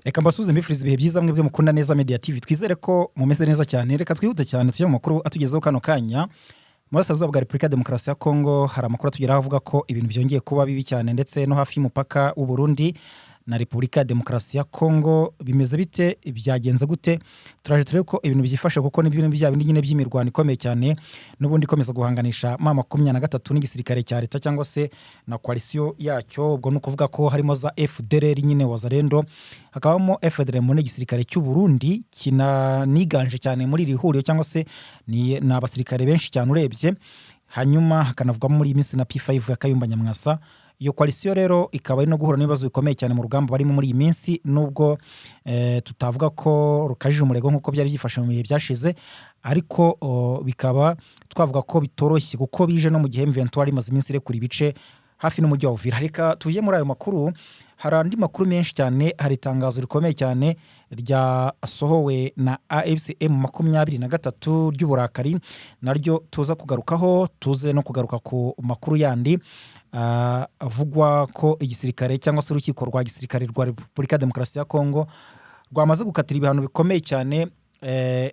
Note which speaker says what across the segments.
Speaker 1: Reka mbasubize mbifuriza ibihe byiza mwebwe mukunda neza Media TV. Twizere ko mumeze neza cyane. Reka twihute cyane tujye mu makuru atugezeho kano kanya. Mu burasirazuba bwa Repubulika ya Demokarasi ya Kongo hari amakuru atugeraho avuga ko ibintu byongeye kuba bibi cyane, ndetse no hafi y'umupaka w'u Burundi na Repubulika ya Demokarasi ya Kongo. Bimeze bite? Byagenze gute? Turaje turebe ko ibintu byifashe, kuko n'ibintu bya bindi nyine by'imirwano ikomeye cyane n'ubundi ikomeza guhanganisha M23 n'igisirikare cya leta cyangwa se na coalition yacyo. Ubwo no kuvuga ko harimo za FDLR nyine Wazalendo, hakabamo FDLR mu gisirikare cy'u Burundi kinaniganje cyane muri iri huriro, cyangwa se ni abasirikare benshi cyane urebye. Hanyuma hakanavugamo muri minsi na P5 ya Kayumba Nyamwasa. Iyo coalition rero ikaba ari no guhura n'ibibazo bikomeye cyane mu rugamba barimo muri iyi minsi, nubwo tutavuga ko rukajije umurego nk'uko byari byifashe mu bihe byashize, ariko bikaba twavuga ko bitoroshye kuko bije no mu gihe M23 imaze iminsi irekura ibice hafi n'umujyi wa Uvira. Reka tujye muri ayo makuru. Hari andi makuru menshi cyane. Hari itangazo rikomeye cyane ryasohowe na AFCM 23 ry'uburakari, naryo tuza kugarukaho. Tuze no kugaruka ku makuru yandi avugwa ko igisirikare cyangwa se urukiko rwa gisirikare rwa Repubulika ya Demokarasi ya Kongo rwamaze gukatira ibihano bikomeye cyane.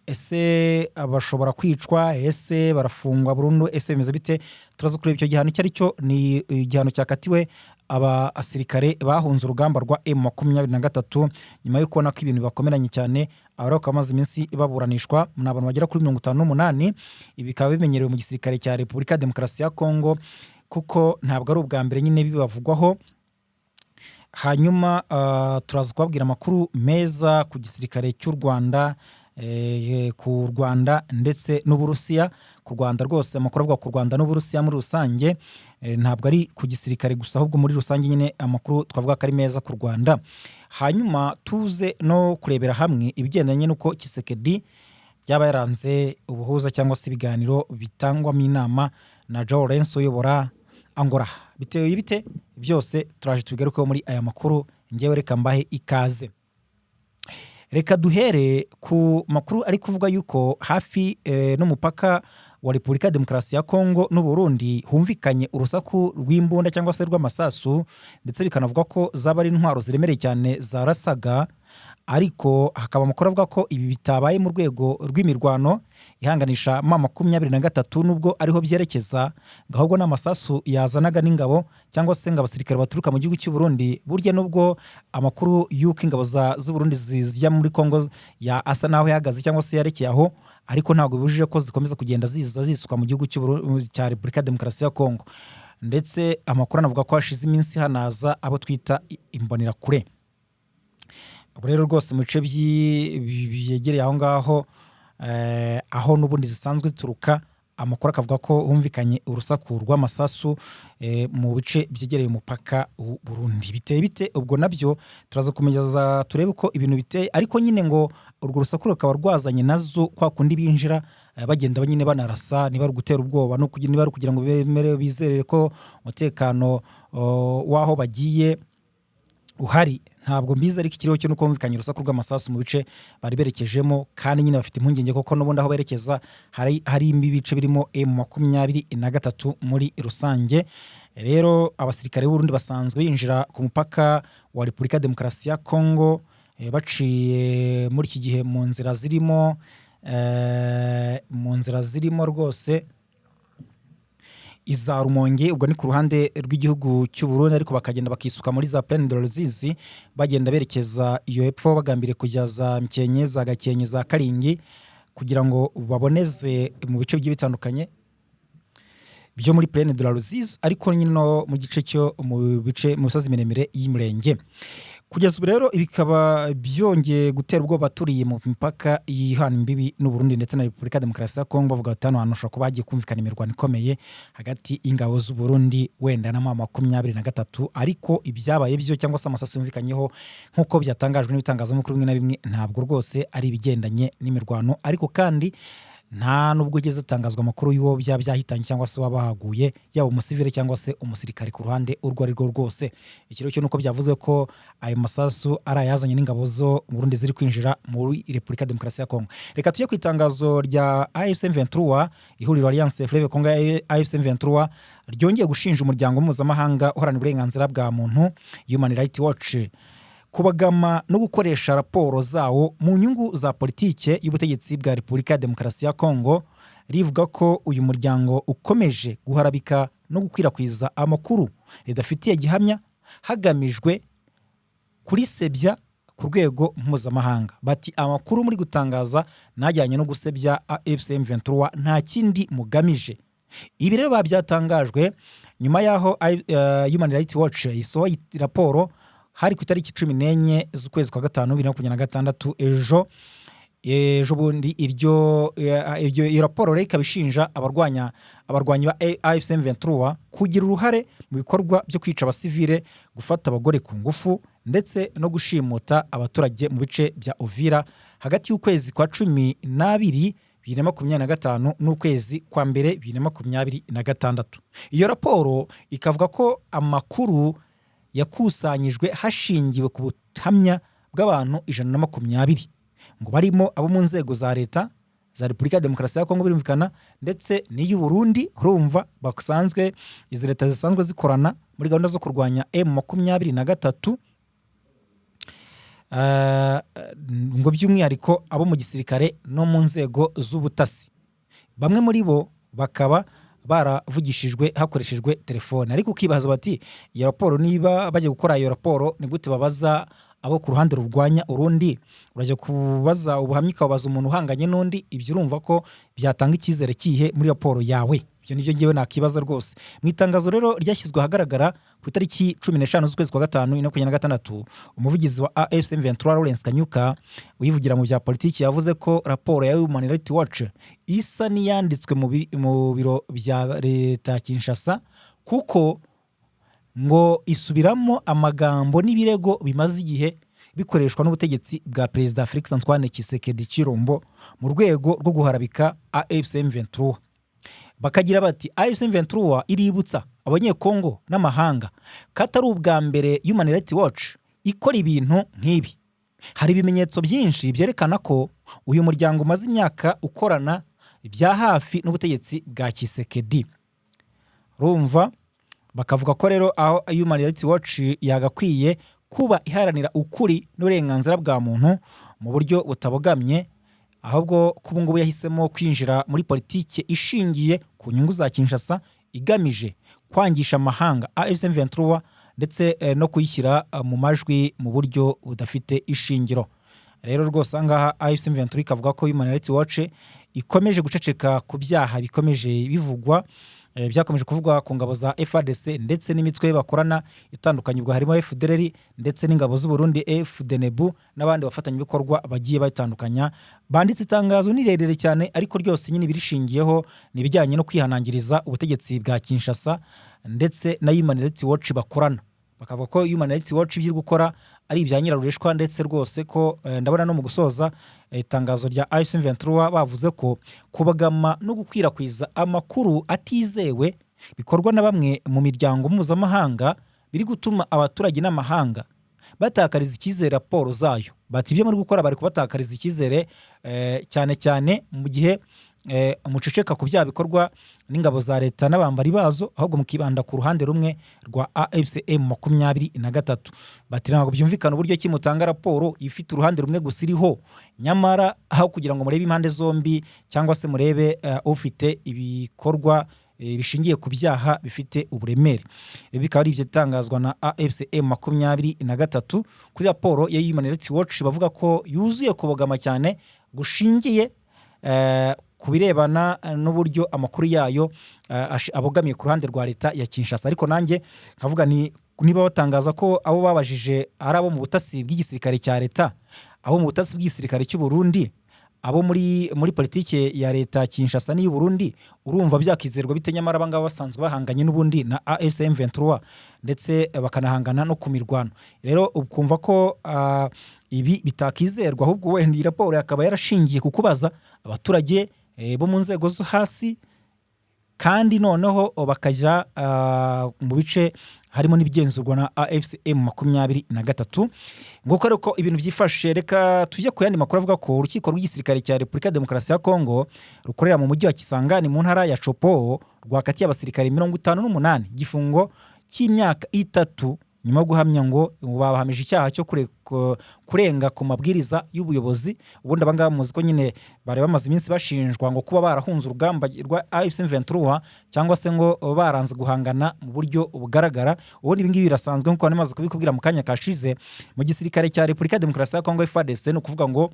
Speaker 1: Ese abashobora kwicwa, ese barafungwa burundu, ese bimeze bite? Turaza kureba icyo gihano icyo ari cyo. Ni igihano cyakatiwe abasirikare bahunze urugamba rwa M23 nyuma yo kubona ko ibintu bibakomeranye cyane. Abari bakamaze iminsi baburanishwa ni abantu bagera kuri 58. Ibi bikaba bimenyerewe mu gisirikare cya Repubulika ya Demokarasi ya Kongo, kuko ntabwo ari ubwa mbere nyine bibavugwaho. Hanyuma turaza kubabwira amakuru meza ku gisirikare cy'u Rwanda, ku Rwanda ndetse n'Uburusiya. Ku Rwanda rwose amakuru avuga ku Rwanda n'Uburusiya muri rusange, ntabwo ari ku gisirikare gusa, ahubwo muri rusange nyine amakuru twavuga ko ari meza ku Rwanda. Hanyuma tuze no kurebera hamwe ibigendanye n'uko Tshisekedi yaba yaranze ubuhuza cyangwa se ibiganiro bitangwamo inama na Joao Lourenço uyobora Angola. Bitewe bite? Byose turaje tubigarukeho muri aya makuru. Ngewe reka mbahe ikaze. Reka duhere ku makuru ari kuvuga yuko hafi n'umupaka wa Repubulika ya Demokarasi ya Kongo n'u Burundi humvikanye urusaku rw'imbunda cyangwa se rw'amasasu, ndetse bikanavuga ko zaba ari intwaro ziremereye cyane zarasaga. Ariko hakaba amakuru avuga ko ibi bitabaye mu rwego rw'imirwano ihanganisha M23 nubwo ariho byerekeza, ahubwo n'amasasu yazanaga n'ingabo cyangwa se abasirikare baturuka mu gihugu cy'u Burundi. Burya nubwo amakuru y'uko ingabo z'u Burundi zijya muri Kongo ya asa naho yahagaze cyangwa se yarekeye aho, ariko ntabwo bibujije ko zikomeza kugenda zisuka mu gihugu cya Repubulika ya Demokarasi ya Kongo. Ndetse amakuru anavuga ko hashize iminsi hanaza abo twita imbonerakure. Ubu rero rwose mu bice byegereye aho ngaho, aho n'ubundi zisanzwe zituruka, amakuru akavuga ko humvikanye urusaku rw'amasasu mu bice byegereye umupaka w'u Burundi. Biteye bite? Ubwo nabyo turaza kumeza turebe uko ibintu biteye, ariko nyine ngo urwo rusaku rukaba rwazanye nazo kwa kundi binjira bagenda nyine banarasa, niba ari gutera ubwoba no kugira, niba ari kugira ngo bemere bizere ko umutekano w'aho bagiye uhari. Ntabwo mbizi, ariko ikiriho cyo nuko humvikanye urusaku rw'amasasu mu bice bari berekejemo, kandi nyine bafite impungenge kuko n'ubundi aho berekeza hari ibice birimo M23 muri rusange. Rero abasirikare b'u Burundi basanzwe yinjira ku mupaka wa Repubulika ya Demokarasi ya Kongo baciye muri iki gihe mu nzira zirimo rwose iza Rumonge. Ubwo ni ku ruhande rw'igihugu cy'u Burundi, ariko bakagenda bakisuka muri za Plaine de Ruzizi bagenda berekeza iyo hepfo bagambire kujya za Mkenye, za Gakenke, za Karingi, kugira ngo baboneze mu bice bigiye bitandukanye byo muri Plaine de Ruzizi, ariko nyine no mu gice cyo mu misozi miremire y'Imurenge. Kugeza ubu rero bikaba byongeye gutera ubwoba turiye mu mipaka y'ihana imbibi n'u Burundi ndetse na Repubulika ya Demokarasi ya Kongo. Bavuga ati hano hantu hashobora kuba hagiye kumvikana imirwano ikomeye hagati y'ingabo z'u Burundi wenda na M23, ariko ibyabaye byo cyangwa se amasasu yumvikanyeho nk'uko byatangajwe n'ibitangazamakuru bimwe na bimwe ntabwo rwose ari ibigendanye n'imirwano. Ariko kandi nta nubwo ugeze atangazwa amakuru y'uwo byahitanye cyangwa se wabahaguye, yaba umusivile cyangwa se umusirikare ku ruhande urwo ari rwo rwose. Ikiro cyo nuko byavuzwe ko ayo masasu ari ayazanye n'ingabo zo Burundi ziri kwinjira muri Repubulika ya Demokarasi ya Kongo. Reka tujye ku itangazo rya AFC/M23, ihuriro Alliance Fleuve Congo AFC/M23 ryongeye gushinja umuryango mpuzamahanga uharanira uburenganzira bwa muntu Human Rights Watch kubagama no gukoresha raporo zawo mu nyungu za politike y'ubutegetsi bwa Repubulika ya Demokarasi ya Kongo, rivuga ko uyu muryango ukomeje guharabika no gukwirakwiza amakuru ridafitiye gihamya hagamijwe kurisebya ku rwego mpuzamahanga. Bati amakuru muri gutangaza najyanye no gusebya AFC M23 nta kindi mugamije. Ibi rero babyatangajwe nyuma yaho Human Rights Watch isohoye raporo hari ku itariki 14 z'ukwezi kwa gatanu 2026 ejo bundi iyo raporo rero ikabishinja abarwanyi ba AFC M23 kugira uruhare mu bikorwa byo kwica abasivile, gufata abagore ku ngufu ndetse no gushimuta abaturage mu bice bya Uvira hagati y'ukwezi kwa 12 2025 n'ukwezi kwa mbere 2026. Iyo raporo ikavuga ko amakuru yakusanyijwe hashingiwe ku buhamya bw'abantu 120 ngo barimo abo mu nzego za leta za Repubulika ya Demokarasi ya Kongo birumvikana ndetse n'iy'u Burundi. Urumva basanzwe izi leta zisanzwe zikorana muri gahunda zo kurwanya M23 ngo by'umwihariko abo mu gisirikare no mu nzego z'ubutasi. Bamwe muri bo bakaba baravugishijwe hakoreshejwe telefone, ariko ukibaza bati iyo raporo niba bajya gukora iyo raporo ni gute babaza abo ku ruhande rurwanya urundi? Urajya kubaza ubuhamya ukabaza umuntu uhanganye n'undi, ibyo urumva ko byatanga icyizere kihe muri raporo yawe? Ibyo nibyo ngewe nakibaza rwose. Mu itangazo rero ryashyizwe ahagaragara ku itariki 15 z'ukwezi kwa gatanu 2026, umuvugizi wa AFC M23 Lawrence Kanyuka uyivugira mu bya politiki yavuze ko raporo ya Human Rights Watch isa niyanditswe mu biro bya leta Kinshasa, kuko ngo isubiramo amagambo n'ibirego bimaze igihe bikoreshwa n'ubutegetsi bwa Perezida Felix Antoine Tshisekedi Chilombo mu rwego rwo guharabika AFC M23. Bakagira bati AFC M23 iributsa abanyekongo n'amahanga katari ubwa mbere Human Rights Watch ikora ibintu nk'ibi. Hari ibimenyetso byinshi byerekana ko uyu muryango umaze imyaka ukorana bya hafi n'ubutegetsi bwa Tshisekedi. Rumva bakavuga ko rero aho Human Rights Watch yagakwiye kuba iharanira ukuri n'uburenganzira bwa muntu mu buryo butabogamye, ahubwo kubu ngubu yahisemo kwinjira muri politike ishingiye ku nyungu za Kinshasa igamije kwangisha amahanga AFC M23 ndetse no kuyishyira mu majwi mu buryo budafite ishingiro. Rero rwose ngaha AFC M23 ikavuga ko Human Rights Watch ikomeje guceceka ku byaha bikomeje bivugwa byakomeje kuvugwa ku ngabo za FARDC ndetse n'imitwe bakorana itandukanye, ubwo harimo FDLR ndetse n'ingabo z'u Burundi FDNB n'abandi bafatanya ibikorwa bagiye batandukanya. Banditse itangazo nirerere cyane, ariko ryose nyine birishingiyeho nibijyanye no kwihanangiriza ubutegetsi bwa Kinshasa ndetse na Human Rights Watch bakorana. Bakavuga ko Human Rights Watch biri gukora ari ibya nyirarureshwa, ndetse rwose ko ndabona no mu gusoza itangazo rya AFC M23 bavuze ko kubagama no gukwirakwiza amakuru atizewe bikorwa na bamwe mu miryango mpuzamahanga biri gutuma abaturage n'amahanga batakariza icyizere raporo zayo. Bati ibyo muri gukora bari kubatakariza icyizere cyane cyane mu gihe umuceceka ku byaha bikorwa n'ingabo za leta n'abambari bazo, ahubwo mukibanda ku ruhande rumwe rwa AFC M23. Bati ntabwo byumvikana uburyo kimutanga raporo ifite uruhande rumwe gusa iriho, nyamara aho kugira ngo murebe impande zombi cyangwa se murebe ufite ibikorwa bishingiye ku byaha bifite uburemere. Bikaba ari ibyo tangazwa na AFC M23 kuri raporo ya Human Rights Watch, bavuga ko yuzuye kubogama cyane gushingiye kubirebana n'uburyo amakuru yayo abogamiye ku ruhande rwa leta ya Kinshasa. Ariko nanjye nkavuga niba batangaza ko abo babajije ari abo mu butasi bw'igisirikare cya leta, abo mu butasi bw'igisirikare cy'u Burundi, abo muri politike ya leta Kinshasa n'iy'u Burundi, urumva byakizerwa bite? Nyamara abangaba basanzwe bahanganye n'ubundi na AFC M23 ndetse bakanahangana no ku mirwano. Rero ukumva ko ibi bitakizerwa, ahubwo wenda iyi raporo yakaba yarashingiye ku kubaza abaturage bo mu nzego zo hasi, kandi noneho bakajya mu bice harimo n'ibigenzurwa na AFC M23. Nguko rero ko ibintu byifashe. Reka tujye ku yandi makuru avuga ko urukiko rw'igisirikare cya Repubulika ya Demokarasi ya Kongo rukorera mu mujyi wa Kisangani mu ntara ya Chopo rwakatiye abasirikare 58 igifungo cy'imyaka 3 nyuma yo guhamya ngo babahamije icyaha cyo kurenga ku mabwiriza y'ubuyobozi. Ubundi abangaba muzi ko nyine bari bamaze iminsi bashinjwa ngo kuba barahunze urugamba rwa AFC M23 cyangwa se ngo baranze guhangana mu buryo bugaragara. Ubundi ibi ngibi birasanzwe nkuko namaze kubikubwira mu kanya kashize mu gisirikare cya Repubulika Demokarasi ya Kongo FARDC, ni ukuvuga ngo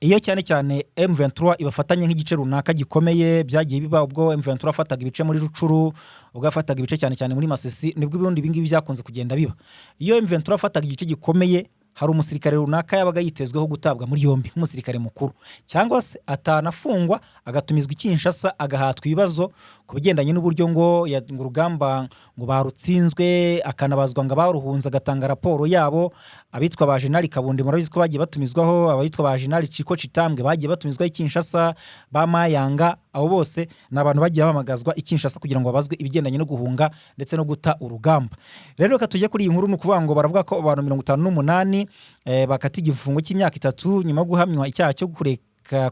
Speaker 1: iyo cyane cyane M23 ibafatanye nk'igice runaka gikomeye, byagiye biba ubwo M23 afataga ibice muri Rucuru, ubwo afataga ibice cyane cyane muri Masisi, nibwo ubundi ibingibi byakunze kugenda biba. Iyo M23 afataga igice gikomeye, hari umusirikare runaka yabaga yitezweho gutabwa muri yombi nk'umusirikare mukuru, cyangwa se atanafungwa agatumizwa Kinshasa agahatwa ibibazo ku bigendanye n'uburyo ngo urugamba ngo barutsinzwe, akanabazwa ngo baruhunza, agatanga raporo yabo. Abitwa ba General Kabundi murabizi ko bagiye batumizwaho, abitwa ba General Chiko Chitambwe bagiye batumizwaho Kinshasa, ba Mayanga, abo bose n'abantu bagiye bamagazwa Kinshasa kugira ngo babazwe ibigendanye no guhunga ndetse no guta urugamba. Rero reka tujye kuri iyi nkuru, nukuvuga ngo baravuga ko abantu 58 bakati igifungo cy'imyaka 3 nyuma yo guhamywa icyaha cyo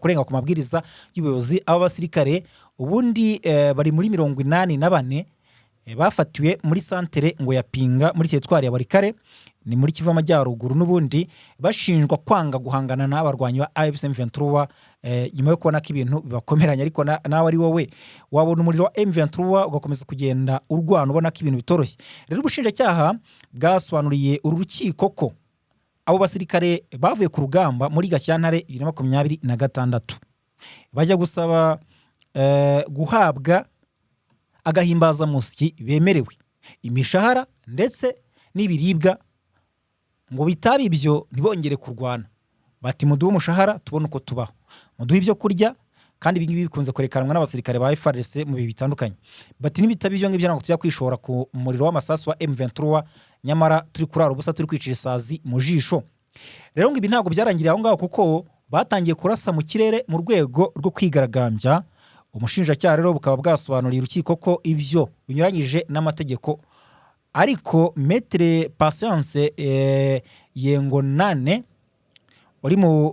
Speaker 1: kurenga ku mabwiriza y'ubuyobozi. Aba basirikare ubundi bari muri 84 bafatiwe muri santere ngo yapinga muri teritwari ya Barikare ni muri Kivu Amajyaruguru, n'ubundi bashinjwa kwanga guhangana n'abarwanyi ba AFC M23 nyuma yo kubona ko ibintu bibakomeranya. Ariko nawe ari wowe wabona umuriro wa M23 ugakomeza kugenda urwana ubona ko ibintu bitoroshye. Rero ubushinjacyaha bwasobanuriye urukiko ko abo basirikare bavuye ku rugamba muri Gashyantare 2026 bajya gusaba guhabwa agahimbaza musyi bemerewe, imishahara ndetse n'ibiribwa, ngo bitaba ibyo ntibongere kurwana. Bati muduhe umushahara tubone uko tubaho, muduhe ibyo kurya, kandi ibingibi bikunze kwerekanwa n'abasirikare ba FARDC mu bihe bitandukanye. Bati nibitaba ibyo ngibyo ntabwo tujya kwishora ku muriro w'amasasu wa M23, nyamara turi kurara ubusa, turi kwicira isazi mu jisho. Rero ngo ibi ntabwo byarangiriye aho ngaho, kuko batangiye kurasa mu kirere mu rwego rwo kwigaragambya. Umushinjacyaha rero bukaba bwasobanuriye urukiko ko ibyo binyuranyije n'amategeko, ariko Maître Patience Yengonane uri mu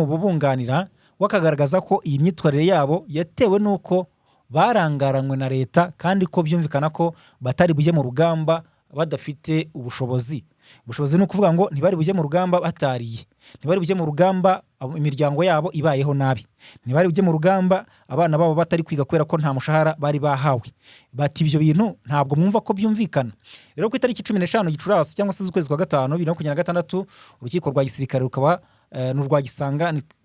Speaker 1: bunganira wakagaragaza ko iyi myitwarire yabo yatewe n'uko barangaranywe na leta, kandi ko byumvikana ko batari bujye mu rugamba badafite ubushobozi. Ubushobozi ni ukuvuga ngo ntibari bujye mu rugamba batariye, ntibari bujye mu rugamba imiryango yabo ibayeho nabi, ntibari bujye mu rugamba abana babo batari kwiga kubera ko nta mushahara bari bahawe. Bati ibyo bintu ntabwo mwumva ko byumvikana. Rero ku itariki 15 Gicurasi cyangwa se z'ukwezi kwa 5 2026 urukiko rwa gisirikare rukaba n'urwa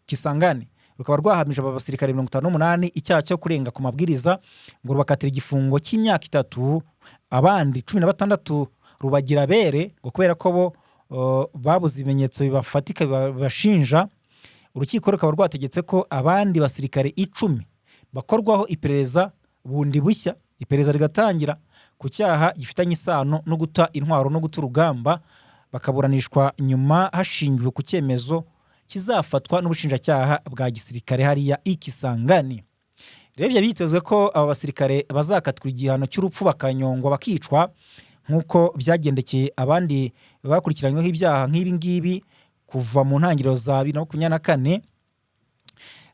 Speaker 1: Kisangani rukaba rwahamije aba basirikare 58 icyaha cyo kurenga ku mabwiriza, ngo rubakatira igifungo cy'imyaka 3, abandi 16 rubagira bere ngo kubera ko bo babuze ibimenyetso bibafatika bibashinja. Urukiko rukaba rwategetse ko abandi basirikare 10 bakorwaho iperereza bundi bushya, iperereza rigatangira ku cyaha gifitanye isano no guta intwaro no guta urugamba, bakaburanishwa nyuma hashingiwe ku cyemezo kizafatwa n'ubushinjacyaha bwa gisirikare hariya Ikisangani. Rero byitezwe ko aba basirikare bazakatwa igihano cy'urupfu bakanyongwa bakicwa, nk'uko byagendekeye abandi bakurikiranyweho ibyaha nk'ibi ngibi kuva mu ntangiriro za 2024.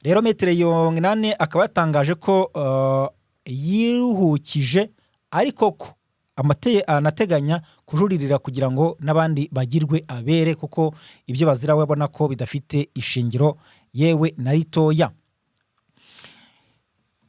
Speaker 1: Rero Maître Yengonane akaba yatangaje ko yiruhukije, ariko ko anateganya kujuririra kugira ngo n'abandi bagirwe abere, kuko ibyo bazira we abona ko bidafite ishingiro yewe na ritoya.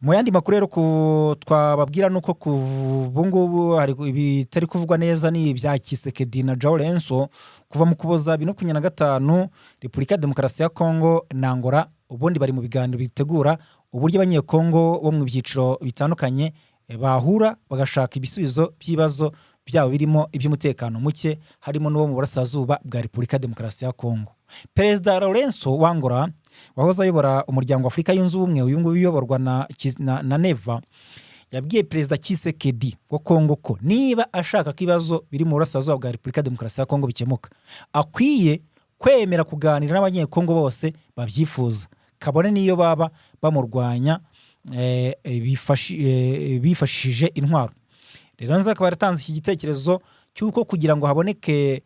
Speaker 1: Mu yandi makuru rero twababwira nuko kubungubu hari ibitari kuvugwa neza ni ibya Tshisekedi na Joao Lourenço kuva mu Kuboza 2025 Repubulika Demokarasi ya Kongo na Angola. Ubundi bari mu biganiro bitegura uburyo abanyekongo bo mu byiciro bitandukanye bahura bagashaka ibisubizo by'ibibazo byabo birimo iby'umutekano muke, harimo n'uwo mu burasirazuba bwa Repubulika Demokarasi ya Kongo. Perezida Lourenço wa Angola wahoze ayobora umuryango wa Afurika yunze ubumwe, uyu nguyu uyoborwa na Neva, yabwiye Perezida Tshisekedi wa Kongo ko niba ashaka ko ibibazo biri mu burasirazuba bwa Repubulika Demokarasi ya Kongo bikemuka, akwiye kwemera kuganira n'abanyekongo bose babyifuza, kabone niyo baba bamurwanya bifashishije intwaro. Rero nza akaba yaratanze iki gitekerezo cy'uko kugira ngo haboneke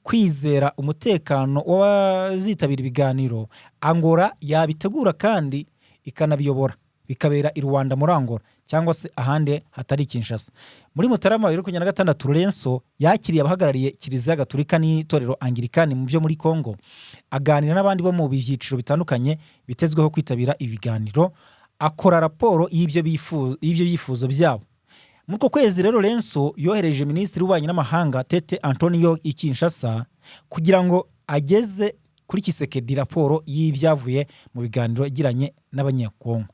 Speaker 1: kwizera umutekano w'abazitabira ibiganiro, Angola yabitegura kandi ikanabiyobora, bikabera i Rwanda muri Angola, cyangwa se ahandi hatari Kinshasa. Muri Mutarama 2026 Lorenzo yakiriye abahagarariye Kiliziya Gatolika n'itorero Anglikani mu byo muri Kongo, aganira n'abandi bo mu byiciro bitandukanye bitezweho kwitabira ibiganiro, akora raporo y'ibyo byifuzo byabo. Muri ko kwezi rero Lorenzo yohereje Minisitiri w'Ububanyi n'Amahanga Tete Antonio i Kinshasa kugira ngo ageze kuri Tshisekedi raporo y'ibyavuye mu biganiro yagiranye n'abanyekongo.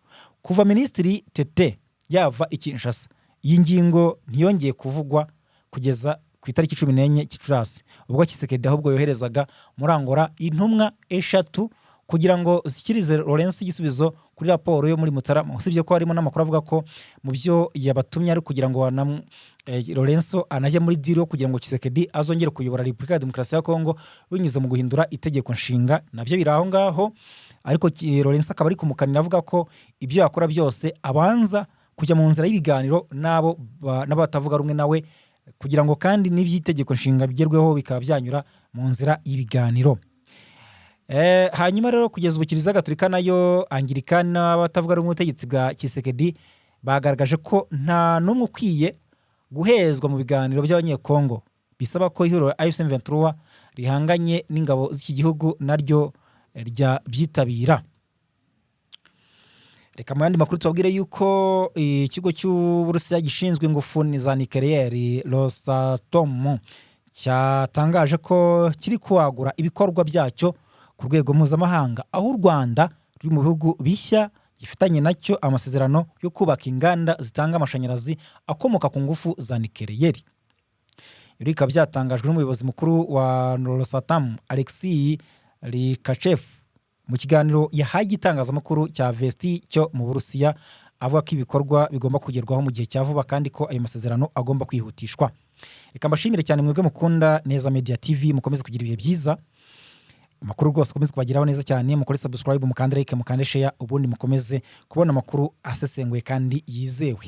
Speaker 1: Kuva Minisitiri Tete yava i Kinshasa, iyi ngingo ntiyongeye kuvugwa kugeza ku itariki 14 Gicurasi, ubwo Tshisekedi ahubwo yoherezaga muri Angola intumwa 3 kugira ngo zikirize Lorenzo igisubizo kuri raporo yo muri Mutarama. Usibye ko harimo n'amakuru avuga ko mu byo yabatumye ari kugira ngo Lorenzo anajye muri diro kugira ngo Tshisekedi azongere kuyobora Repubulika ya Demokarasi ya Kongo binyuze mu guhindura itegeko nshinga. Nabyo biraho ngaho, ariko Lorenzo akaba ari kumukanira avuga ko ibyo yakora byose abanza kujya mu nzira y'ibiganiro n'abatavuga rumwe nawe, kugira ngo kandi n'iby'itegeko nshinga bigerweho bikaba byanyura mu nzira y'ibiganiro. Hanyuma rero kugeza ubu Kiliziya Gatolika nayo Anglikani n'abatavuga rumwe ubutegetsi bwa Tshisekedi bagaragaje ko nta n'umwe ukwiye guhezwa mu biganiro by'abanyekongo, bisaba ko ihuriro AFC/M23 rihanganye n'ingabo z'iki gihugu naryo byitabira. Reka mu yandi makuru tubabwire yuko ikigo cy'Uburusiya gishinzwe ingufu za nucleaire Rosatom cyatangaje ko kiri kwagura ibikorwa byacyo ku rwego mpuzamahanga, aho u Rwanda ruri mu bihugu bishya gifitanye nacyo amasezerano yo kubaka inganda zitanga amashanyarazi akomoka ku ngufu za nucleaire. Ibi bikaba byatangajwe n'umuyobozi mukuru wa Rosatom Alexei Likachev mu kiganiro yahaye igitangazamakuru cya Vesti cyo mu Burusiya, avuga ko ibikorwa bigomba kugerwaho mu gihe cya vuba kandi ko ayo masezerano agomba kwihutishwa. Reka mbashimire cyane mwebwe mukunda Neza Media TV, mukomeze kugira ibihe byiza. Amakuru rwose akomeze kubageraho neza cyane, mukore subscribe, mukande like, mukande share, ubundi mukomeze kubona amakuru asesenguye kandi yizewe.